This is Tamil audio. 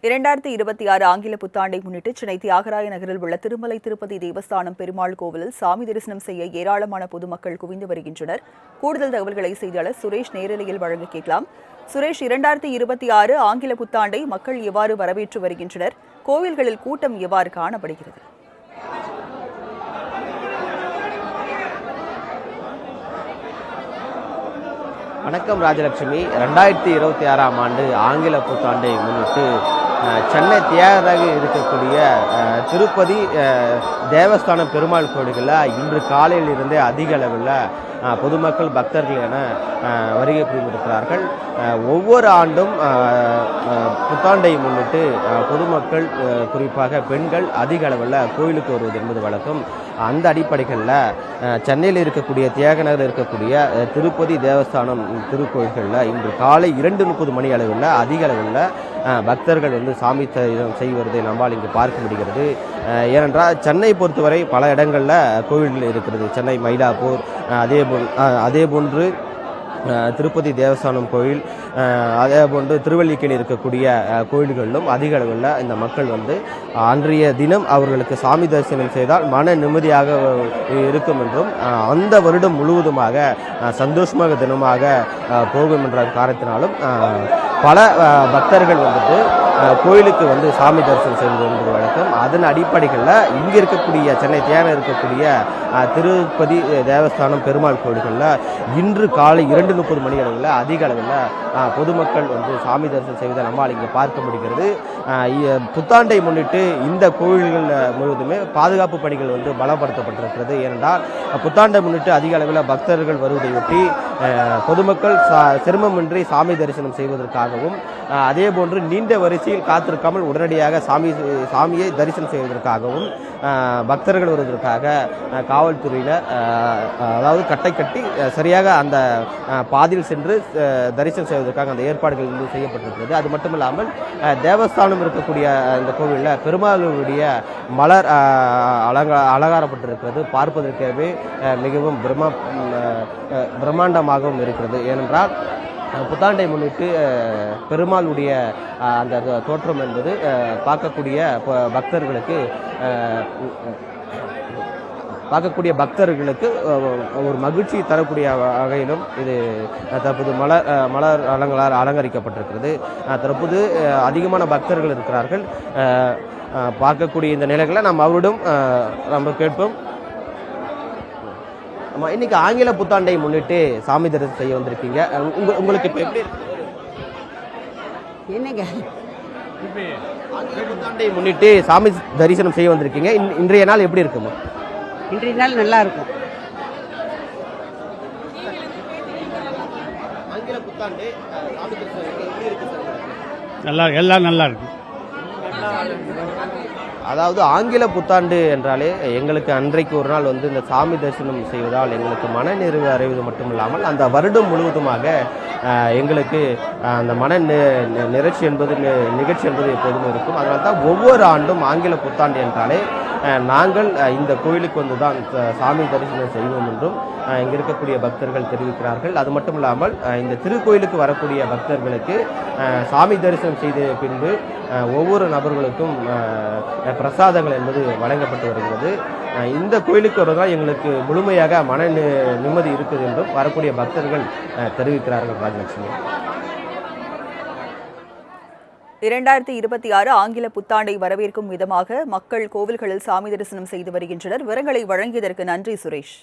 2026 ஆங்கில புத்தாண்டை முன்னிட்டு சென்னை தியாகராய நகரில் உள்ள திருமலை திருப்பதி தேவஸ்தானம் பெருமாள் கோவிலில் சாமி தரிசனம் செய்ய ஏராளமான பொதுமக்கள் குவிந்து வருகின்றனர். கூடுதல் தகவல்களை செய்தியாளர் சுரேஷ் நேரலையில் வழங்க கேட்கலாம். சுரேஷ், 2026 ஆங்கில புத்தாண்டை மக்கள் எவ்வாறு வரவேற்று வருகின்றனர்? கோவில்களில் கூட்டம் எவ்வாறு காணப்படுகிறது? வணக்கம் ராஜலட்சுமி. 2026ஆம் ஆண்டு ஆங்கில புத்தாண்டை முன்னிட்டு சென்னை தியாகராக இருக்கக்கூடிய திருப்பதி தேவஸ்தானம் பெருமாள் கோயில்களில் இன்று காலையில் இருந்தே அதிக அளவில் பொதுமக்கள் பக்தர்கள் என வருகை புரிந்திருக்கிறார்கள். ஒவ்வொரு ஆண்டும் புத்தாண்டை முன்னிட்டு பொதுமக்கள் குறிப்பாக பெண்கள் அதிக அளவில் கோயிலுக்கு வருவது என்பது வழக்கம். அந்த அடிப்படைகளில் சென்னையில் இருக்கக்கூடிய தியாகநகரில் இருக்கக்கூடிய திருப்பதி தேவஸ்தானம் திருக்கோயில்களில் இன்று காலை 2:30 மணி அளவில் அதிக அளவில் பக்தர்கள் சாமி செய்து வருவதை நம்மால் இங்கு பார்க்க முடிகிறது. ஏனென்றால் சென்னை பொறுத்தவரை பல இடங்களில் கோவில்கள் இருக்கிறது. சென்னை மயிலாப்பூர், அதேபோன்று திருப்பதி தேவஸ்தானம் கோயில், அதேபோன்று திருவல்லிக்கேணி இருக்கக்கூடிய கோயில்களிலும் அதிக அளவில் இந்த மக்கள் அன்றைய தினம் அவர்களுக்கு சாமி தரிசனம் செய்தால் மன நிம்மதியாக இருக்கும் என்றும் அந்த வருடம் முழுவதுமாக சந்தோஷமாக தினமாக போகும் என்ற காரணத்தினாலும் பல பக்தர்கள் கோயிலுக்கு சாமி தரிசனம் செய்வது என்பது வழக்கம். அதன் அடிப்படைகளில் இங்கே இருக்கக்கூடிய சென்னை தியானம் இருக்கக்கூடிய திருப்பதி தேவஸ்தானம் பெருமாள் கோயில்களில் இன்று காலை 2:30 மணி அளவில் அதிக அளவில் பொதுமக்கள் சாமி தரிசனம் செய்வதை நம்மால் இங்கே பார்க்க முடிகிறது. புத்தாண்டை முன்னிட்டு இந்த கோயில்கள் முழுவதுமே பாதுகாப்பு பணிகள் பலப்படுத்தப்பட்டிருக்கிறது. ஏனென்றால் புத்தாண்டை முன்னிட்டு அதிக அளவில் பக்தர்கள் வருவதையொட்டி பொதுமக்கள் சிரமமின்றி சாமி தரிசனம் செய்வதற்காகவும் அதேபோன்று நீண்ட வரிசையில் காத்திருக்காமல் உடனடியாக சாமியை தரிசனம் செய்வதற்காகவும் பக்தர்கள் வருவதற்காக காவல்துறையில் அதாவது கட்டை கட்டி சரியாக அந்த பாதையில் சென்று தரிசனம் செய்வதற்காக அந்த ஏற்பாடுகள் செய்யப்பட்டிருக்கிறது. அது மட்டுமில்லாமல் தேவஸ்தானம் இருக்கக்கூடிய இந்த கோவிலில் பெருமாளுடைய மலர் அலங்காரப்பட்டிருக்கிறது. பார்ப்பதற்கவே மிகவும் பிரம்மாண்டமாகவும் இருக்கிறது. ஏனென்றால் புத்தாண்டை முன்னிட்டு பெருமாளுடைய அந்த தோற்றம் என்பது பார்க்கக்கூடிய ஒரு மகிழ்ச்சி தரக்கூடிய வகையிலும் இது தற்போது மலர் அலங்கரிக்கப்பட்டிருக்கிறது. தற்போது அதிகமான பக்தர்கள் இருக்கிறார்கள். பார்க்கக்கூடிய இந்த நிலைகளை நாம் அவரிடம் நம்ம கேட்போம். இன்னைக்கு ஆங்கில புத்தாண்டை முன்னிட்டு சாமி தரிசனம் செய்ய வந்திருக்கீங்க. உங்களுக்கு இப்போ எப்படி என்னங்க ஆங்கில புத்தாண்டை முன்னிட்டு சாமி தரிசனம் செய்ய வந்திருக்கீங்க? இன்றைய நாள் எப்படி இருக்குமா? இன்றைய நாள் நல்லா இருக்கும். ஆங்கில புத்தாண்டு சாமி தரிசனம் எப்படி இருக்கு சார்? எல்லாம் நல்லா இருக்கு. அதாவது ஆங்கில புத்தாண்டு என்றாலே எங்களுக்கு அன்றைக்கு ஒரு நாள் இந்த சாமி தரிசனம் செய்வதால் எங்களுக்கு மனநிறைவு அடைவது மட்டுமில்லாமல் அந்த வருடம் முழுவதுமாக எங்களுக்கு அந்த நிகழ்ச்சி என்பது எப்போதும் இருக்கும். அதனால தான் ஒவ்வொரு ஆண்டும் ஆங்கில புத்தாண்டு என்றாலே நாங்கள் இந்த கோயிலுக்கு தான் சாமி தரிசனம் செய்வோம் என்றும் இங்கே இருக்கக்கூடிய பக்தர்கள் தெரிவிக்கிறார்கள். அது மட்டும் இல்லாமல் இந்த திருக்கோயிலுக்கு வரக்கூடிய பக்தர்களுக்கு சாமி தரிசனம் செய்த பின்பு ஒவ்வொரு நபர்களுக்கும் பிரசாதங்கள் என்பது வழங்கப்பட்டு வருகிறது. இந்த கோயிலுக்கு வருவதால் எங்களுக்கு முழுமையாக நிம்மதி இருக்குது என்றும் வரக்கூடிய பக்தர்கள் தெரிவிக்கிறார்கள். ராஜலட்சுமி, 2026 ஆங்கில புத்தாண்டை வரவேற்கும் விதமாக மக்கள் கோவில்களில் சாமி தரிசனம் செய்து வருகின்றனர். விவரங்களை வழங்கியதற்கு நன்றி சுரேஷ்.